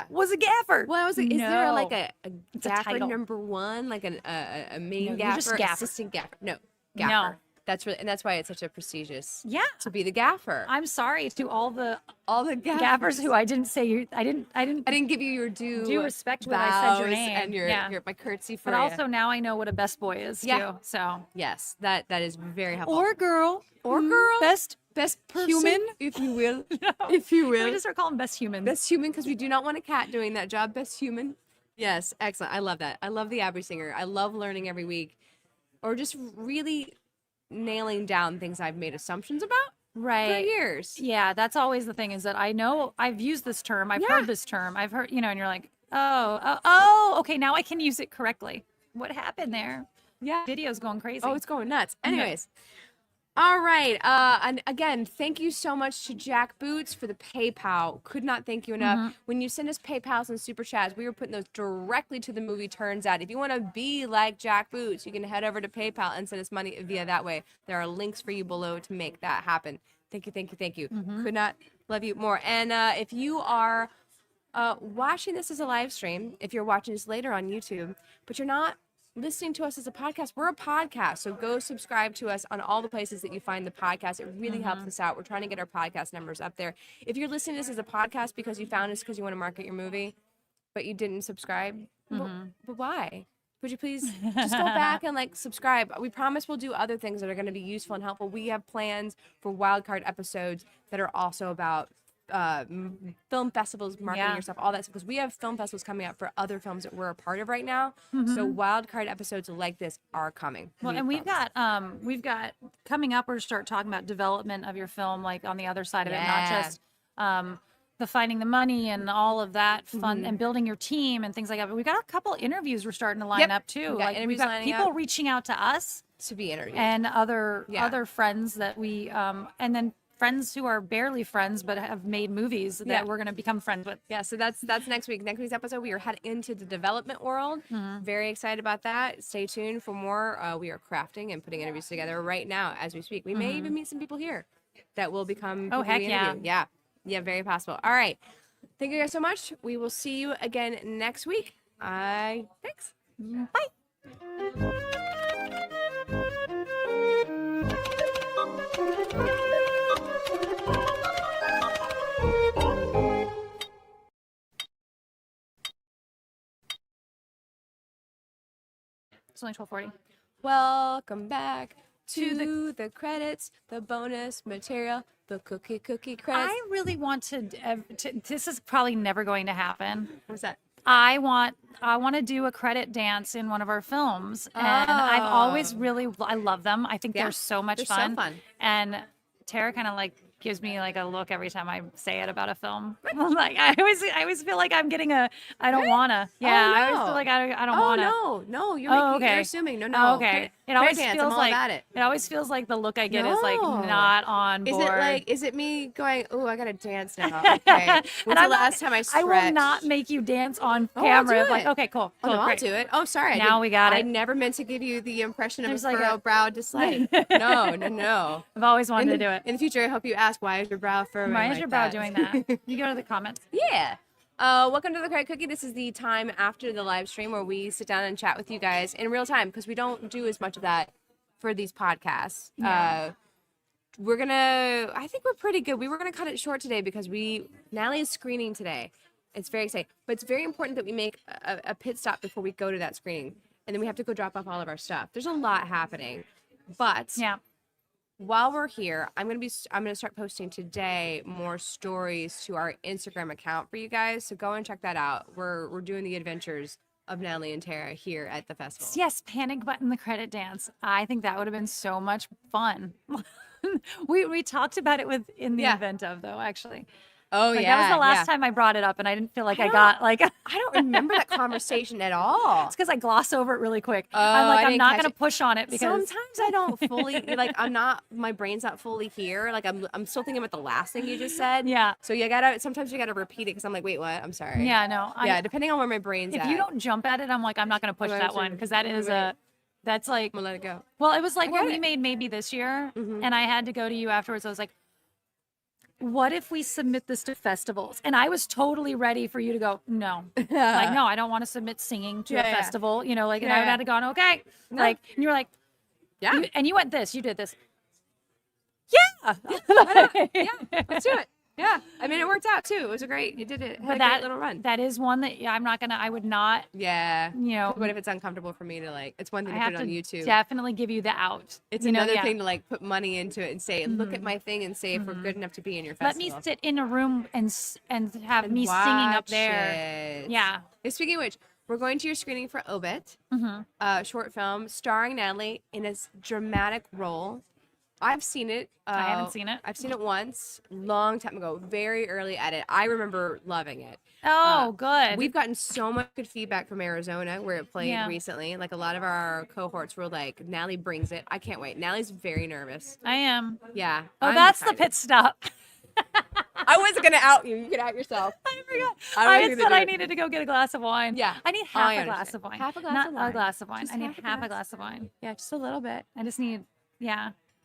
was a gaffer. Well, I was like, is there like a gaffer title. number one, like a main No, gaffer, just gaffer. assistant gaffer? No, gaffer. No. That's really, and that's why it's such a prestigious to be the gaffer. I'm sorry to all the gaffers who I didn't say I didn't give you your due respect when I said your name and your my curtsy for But you. Also now I know what a best boy is too. So yes, that is very helpful. Or girl, best person, human, if you will, if you will. We just start calling best human. Best human, because we do not want a cat doing that job. Best human. Yes, excellent. I love that. I love the Abby Singer. I love learning every week, or just really nailing down things I've made assumptions about for years. Yeah, that's always the thing, is that I know I've used this term, I've heard this term, I've heard, and you're like, oh, okay, now I can use it correctly. What happened there? Yeah. Video's going crazy. Oh, it's going nuts. Anyways. All right. And again, thank you so much to Jack Boots for the PayPal. Could not thank you enough. When you send us PayPals and Super Chats, we were putting those directly to the movie Turns Out. If you want to be like Jack Boots, you can head over to PayPal and send us money via that way. There are links for you below to make that happen. Thank you, thank you, thank you. Could not love you more. And if you are watching this as a live stream, if you're watching this later on YouTube, but you're not listening to us as a podcast, we're a podcast, so go subscribe to us on all the places that you find the podcast. It really helps us out. We're trying to get our podcast numbers up there. If you're listening to this as a podcast because you found us because you want to market your movie, but you didn't subscribe, but why? Would you please just go back and subscribe? We promise we'll do other things that are going to be useful and helpful. We have plans for wildcard episodes that are also about film festivals, marketing yourself, all that stuff, because we have film festivals coming up for other films that we're a part of right now. So wildcard episodes like this are coming. Well, and we've got coming up, we're to start talking about development of your film, on the other side of it, not just the finding the money and all of that fun and building your team and things like that. But we've got a couple interviews we're starting to line up too. We've got people reaching out to us to be interviewed, and other friends that we and then friends who are barely friends but have made movies that we're going to become friends with. Yeah, so that's next week. Next week's episode, we are heading into the development world. Very excited about that. Stay tuned for more. We are crafting and putting interviews together right now as we speak. We may even meet some people here that will become oh heck yeah. Yeah, very possible. All right, thank you guys so much. We will see you again next week. Thanks. Bye. It's only 12:40. Welcome back to the credits, the bonus material, the cookie credits. I really want to this is probably never going to happen. What's that? I want to do a credit dance in one of our films, and I've always I love them. I think they're so much fun. So fun. And Tara kind of gives me a look every time I say it about a film. I always feel like I'm getting I don't wanna. Yeah, I always feel like I don't wanna. No, you're assuming. No. Okay. It always dance, feels I'm all like about it. It always feels like the look I get is like not on board. Is it me going, oh, I gotta dance now? Okay. When's the last time I stretched? I will not make you dance on camera. I'll do it. Okay, cool. Oh, no, I'll do it. Oh, sorry. Now we got it. I never meant to give you the impression of There's a like furrowed brow. Just like, no. I've always wanted to do it. In the future, I hope you ask, why is your brow furrowing Why is like your brow that? doing that? You go to the comments. Yeah. Welcome to the Credit Cookie. This is the time after the live stream where we sit down and chat with you guys in real time because we don't do as much of that for these podcasts. Yeah. I think we're pretty good. We were gonna cut it short today because Natalie is screening today. It's very exciting, but it's very important that we make a pit stop before we go to that screening, and then we have to go drop off all of our stuff. There's a lot happening, but while we're here, I'm gonna start posting today more stories to our Instagram account for you guys. So go and check that out. We're doing the adventures of Natalientara here at the festival. Yes, panic button the credit dance. I think that would have been so much fun. we talked about it in the event of though, actually. Oh, that was the last time I brought it up, and I didn't feel like I don't remember that conversation at all. It's because I gloss over it really quick. I'm not going to push on it because sometimes I don't fully my brain's not fully here. Like I'm still thinking about the last thing you just said. Yeah. So sometimes you gotta repeat it because I'm like, wait, what? I'm sorry. Yeah, no. Depending on where my brain's at. If you don't jump at it, I'm like, I'm not going to push that one because that's like. I'm gonna let it go. Well, it was like when we made Maybe this year, and I had to go to you afterwards. I was like, what if we submit this to festivals? And I was totally ready for you to go, no. Like, no, I don't want to submit singing to a festival. You know, like, and I would have gone, okay. No. Like, and you were like, yeah. And you went this, you did this. Yeah. Let's do it. Yeah. I mean, it worked out too. It was you did it. Had a great little run. That is one that I would not. Yeah. You know. What if it's uncomfortable for me to it's one thing to put it on YouTube. Definitely give you the out. It's another thing to put money into it and say, look at my thing and say if we're good enough to be in your festival. Let me sit in a room and have me singing up there. Yeah. Speaking of which, we're going to your screening for Obit, short film starring Natalie in a dramatic role. I've seen it. I haven't seen it. I've seen it once, long time ago, very early edit. I remember loving it. Oh, good. We've gotten so much good feedback from Arizona where it played recently. Like a lot of our cohorts were like, Natalie brings it. I can't wait. Natalie's very nervous. I am. Yeah. Oh, that's the pit stop. I wasn't going to out you. You can out yourself. I forgot. I had said I needed to go get a glass of wine. Yeah. I need half a glass of wine. Half a glass Not of wine. a glass of wine. Just I need half a glass of wine. Yeah, just a little bit. I just need,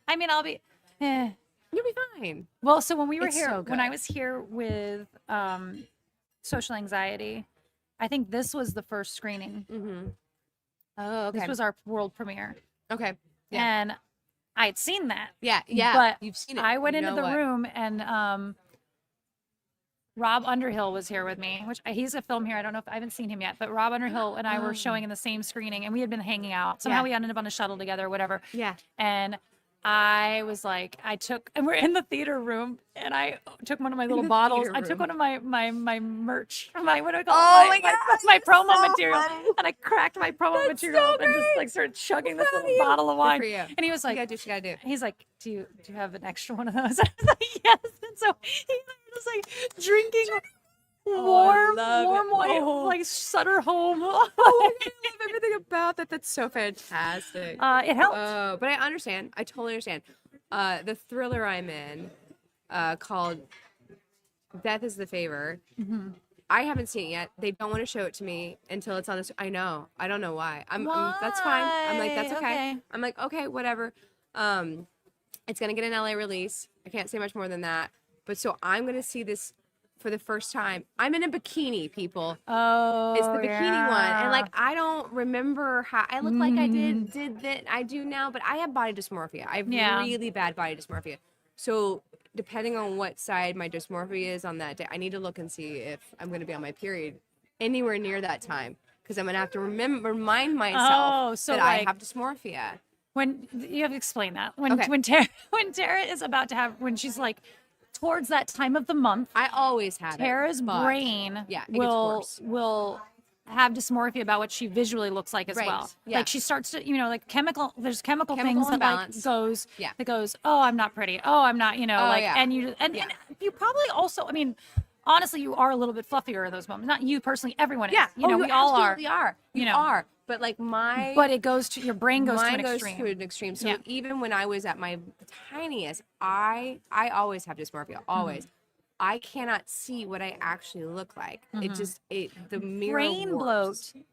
I mean, I'll be, You'll be fine. Well, so when we were here, so when I was here with social anxiety, I think this was the first screening. Mm-hmm. Oh, okay. This was our world premiere. Okay. Yeah. And I had seen that. Yeah. But you've seen it. I went into the room and Rob Underhill was here with me, which he's a film here. I don't know if I haven't seen him yet, but Rob Underhill and I were showing in the same screening and we had been hanging out. Somehow we ended up on a shuttle together or whatever. Yeah. And I was like, and we're in the theater room and I took one of my little bottles. I took one of my merch, what do I call it? My promo material. Funny. And I cracked my promo material and just started chugging this little bottle of wine. And he was like, you gotta do. He's like, do you have an extra one of those? I was like, yes. And so he was like drinking warm wine, Sutter Home. I love everything about that. That's so fantastic. It helped. But I understand. I totally understand. The thriller I'm in, called Death is the Favor. Mm-hmm. I haven't seen it yet. They don't want to show it to me until it's on this. I know. I don't know why. That's fine. I'm like, that's okay. I'm like, okay, whatever. It's gonna get an LA release. I can't say much more than that. But so I'm gonna see this for the first time. I'm in a bikini, people. Oh, it's the bikini one, and I don't remember how I look like. I did that. I do now, but I have body dysmorphia. I have really bad body dysmorphia. So depending on what side my dysmorphia is on that day, I need to look and see if I'm going to be on my period anywhere near that time, because I'm going to have to remind myself that I have dysmorphia. When you have to explain that when Tara is about to have, when she's like towards that time of the month, I always have Tara's brain will have dysmorphia about what she visually looks like as well. Yeah. Like she starts to, there's chemical things imbalance. that goes, oh, I'm not pretty. Oh, I'm not, and you probably also, I mean, honestly, you are a little bit fluffier in those moments. Not you personally, everyone is. Yeah. We all are. You are. But like But it goes to, your brain goes to mine an goes extreme. to an extreme. So even when I was at my tiniest, I always have dysmorphia, always. I cannot see what I actually look like. The mirror Brain warps. bloat.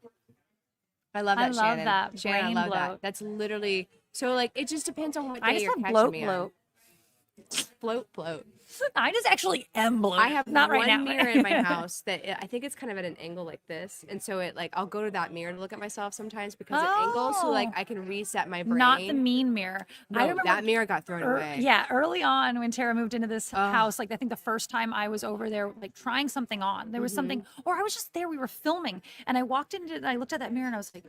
I love that, I love Shannon. that. Shannon, Brain I love bloat. that. That's literally, so like, it just depends on what day I just you're have catching me bloat. on. Bloat. I just actually am bloated. I have not one right now. mirror in my house that I think it's kind of at an angle like this, and so it like I'll go to that mirror to look at myself sometimes because it angles, so like I can reset my brain. Not the mean mirror. No, I remember that mirror got thrown away. Yeah, early on when Tara moved into this house, like I think the first time I was over there, like trying something on, there was something, or I was just there. We were filming, and I walked into, and I looked at that mirror, and I was like,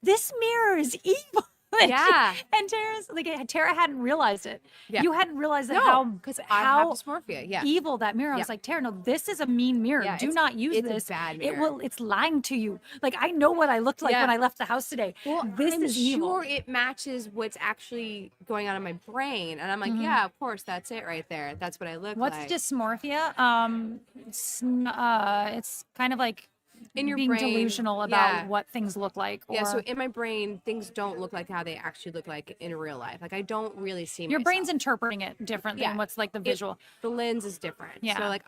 "This mirror is evil." Yeah. And Tara's like, Tara hadn't realized it. Yeah. You hadn't realized that because I have dysmorphia. Yeah. evil that mirror. I was like, Tara, no, this is a mean mirror. Yeah, Do not use it's this. a bad mirror. It's lying to you. Like, I know what I looked like when I left the house today. Well, this I'm is evil. sure it matches what's actually going on in my brain, and I'm like, yeah, of course, that's it right there. That's what I look What's like. dysmorphia? It's kind of like In your being brain, delusional about what things look like. Yeah, so or- in my brain, things don't look like how they actually look like in real life. Like I don't really see your myself. brain's interpreting it different than what's like the visual. The lens is different. Yeah. So like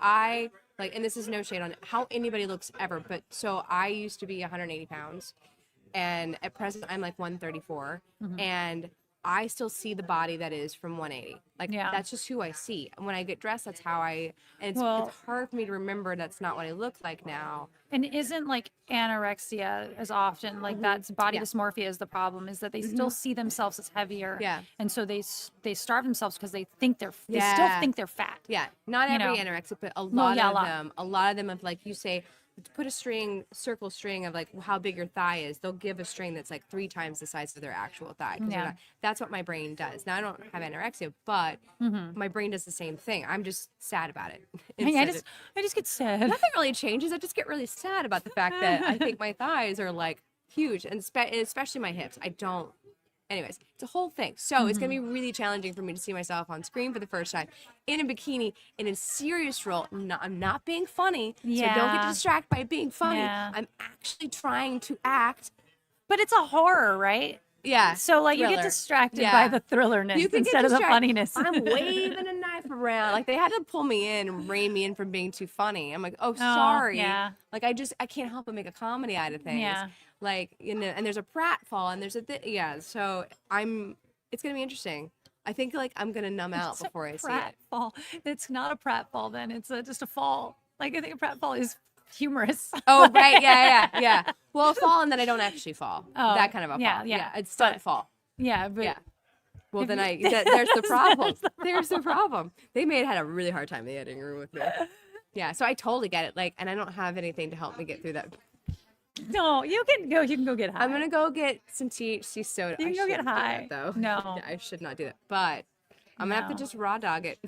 and this is no shade on how anybody looks ever, but so I used to be 180 pounds, and at present I'm like 134, and I still see the body that is from 180. Like that's just who I see. And when I get dressed, that's how it's hard for me to remember that's not what I look like now. And isn't like anorexia as often like that's body dysmorphia is the problem, is that they still see themselves as heavier. Yeah. And so they starve themselves because they think they still think they're fat. Yeah. Not every anorexic, but a lot of them of like you say, put a circle string of like how big your thigh is. They'll give a string that's like 3 times the size of their actual thigh. That's what my brain does. Now I don't have anorexia, but my brain does the same thing. I'm just sad about it. I just get sad. Nothing really changes. I just get really sad about the fact that I think my thighs are like huge, and especially my hips. Anyways, it's a whole thing. So it's going to be really challenging for me to see myself on screen for the first time in a bikini in a serious role. I'm not being funny, so don't get distracted by being funny. Yeah. I'm actually trying to act. But it's a horror, right? Yeah. So like you get distracted by the thrillerness instead of the funniness. I'm waving a knife around. Like they had to pull me in and rein me in from being too funny. I'm like, oh, sorry. Yeah. Like I can't help but make a comedy out of things. Yeah. Like, and there's a pratfall and there's so it's going to be interesting. I think like I'm going to numb out before I see it. Pratfall. It's not a pratfall then. It's just a fall. Like I think a pratfall is humorous. Oh, right. Yeah. Well, a fall and then I don't actually fall. That kind of a fall. Yeah. It's stunt fall. Yeah. But Well, then there's the problem. There's the problem. They had a really hard time in the editing room with me. Yeah. So I totally get it. Like, and I don't have anything to help me get through that. No, you can go get high. I'm going to go get some THC soda. You can go get high. Though. No. Yeah, I should not do that. But I'm going to have to just raw dog it.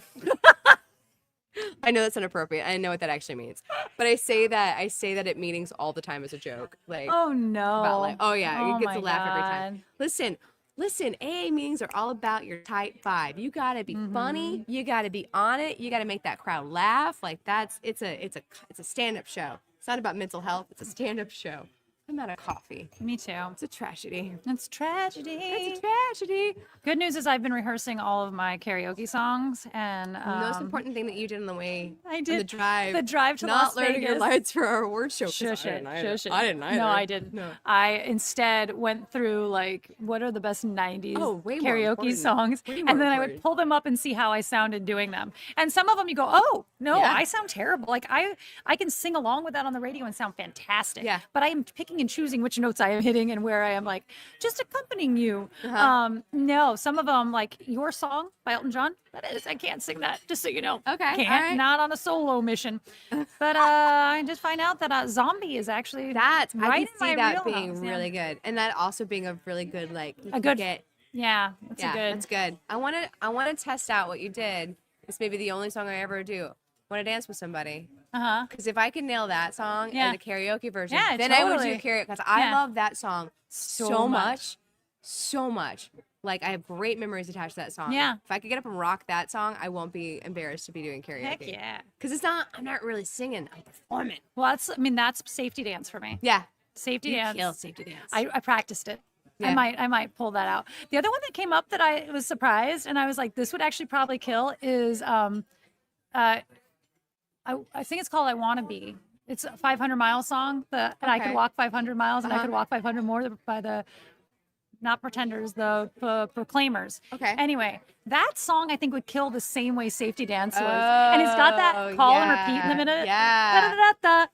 I know that's inappropriate. I know what that actually means. But I say that at meetings all the time as a joke. Like, oh no. About like, oh yeah, you get to laugh every time. Listen, AA meetings are all about your type 5. You got to be funny, you got to be on it, you got to make that crowd laugh. Like it's a stand-up show. It's not about mental health, it's a stand-up show. I'm out of coffee. Me too. It's a tragedy. It's tragedy. It's a tragedy. Good news is I've been rehearsing all of my karaoke songs, and the most important thing that you did on the way, I did on the drive to not Las learning Vegas. your lines for our award show. Shush it. I didn't either. No, I didn't. No. I instead went through like what are the best 90s way more karaoke important. songs, Way and more then I would important. pull them up and see how I sounded doing them. And some of them you go, oh no, Yeah. I sound terrible. Like I can sing along with that on the radio and sound fantastic. Yeah. But I am picking and choosing which notes I am hitting and where I am like just accompanying you. No, some of them like your song by Elton John. That is, I can't sing that. Just so you know. Okay, Can't. all right. Not on a solo mission. But I just find out that Zombie is actually I right can see in my that being wheelhouse, yeah. really good, and that also being a really good like Yeah, that's a good. That's good. I want to test out what you did. It's maybe the only song I ever do. Want to dance with somebody? Because if I can nail that song and the karaoke version, then I would do karaoke. Because I love that song so much. Like I have great memories attached to that song. Yeah. If I could get up and rock that song, I won't be embarrassed to be doing karaoke. Heck yeah. Because I'm not really singing. I'm performing. Well, that's safety dance for me. Yeah. Safety You dance. kill safety dance. I practiced it. Yeah. I might pull that out. The other one that came up that I was surprised and I was like, this would actually probably kill is I think it's called I Wanna Be. It's a 500 mile song and I could walk 500 miles and I could walk 500 more by the not Pretenders, the Proclaimers. Okay. Anyway, that song I think would kill the same way Safety Dance was. And it's got that call and repeat in the minute. Yeah. Da-da-da-da,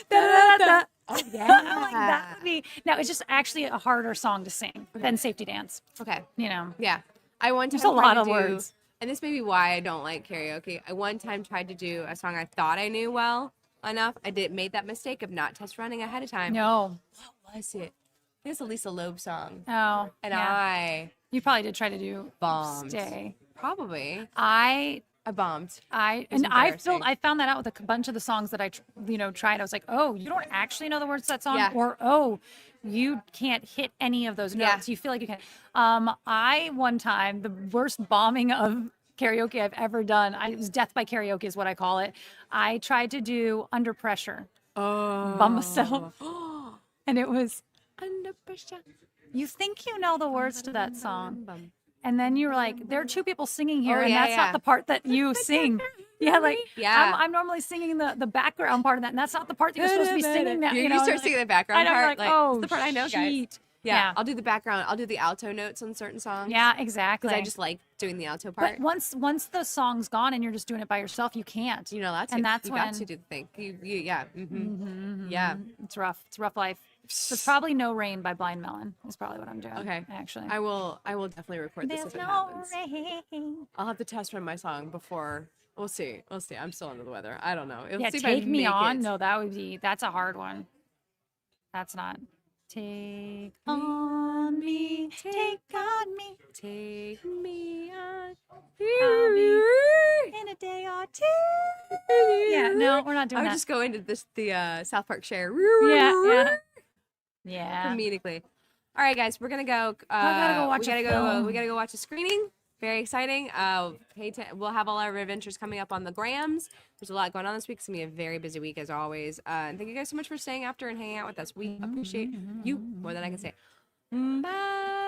da-da-da-da. Oh, yeah. I'm like, that would be. Now, it's just actually a harder song to sing than Safety Dance. Okay. You know? Yeah. I one time There's a lot tried of to do, words. and this may be why I don't like karaoke. I one time tried to do a song I thought I knew well enough. Made that mistake of not test running ahead of time. No. What was it? I think it's a Lisa Loeb song. Oh. And yeah. You probably did try to do bombed. Stay. Probably. I bombed. I found that out with a bunch of the songs that I tried. I was like, oh, you don't actually know the words to that song, or oh, you can't hit any of those notes. You feel like you can. I one time, the worst bombing of karaoke I've ever done. It was death by karaoke is what I call it. I tried to do Under Pressure by myself, and it was Under Pressure. You think you know the words to that song. And then you're like, there are two people singing here, and that's not the part that you sing. I'm normally singing the background part of that, and that's not the part that you're supposed to be singing. That you start singing the background part. Like, oh, that's the part I know, guys. Yeah, I'll do the background. I'll do the alto notes on certain songs. Yeah, exactly. Because I just like doing the alto part. But once the song's gone and you're just doing it by yourself, you can't. You know that's and that's you when got to do the thing. Yeah. It's rough. It's a rough life. So it's probably No Rain by Blind Melon is probably what I'm doing. Okay. Actually. I will definitely record this if it happens. Rain. I'll have to test run my song before. We'll see. I'm still under the weather. I don't know. Take Me On. No, that's a hard one. That's not. Take on me, take on me, take me on. I'll be in a day or two. Yeah, no, we're not doing that. I would just go into the South Park share. Yeah. Comedically. All right, guys, we're gonna go. I gotta go watch we gotta go watch a screening. Very exciting. We'll have all our adventures coming up on the grams. There's a lot going on this week. It's going to be a very busy week as always. And thank you guys so much for staying after and hanging out with us. We appreciate you more than I can say. Bye.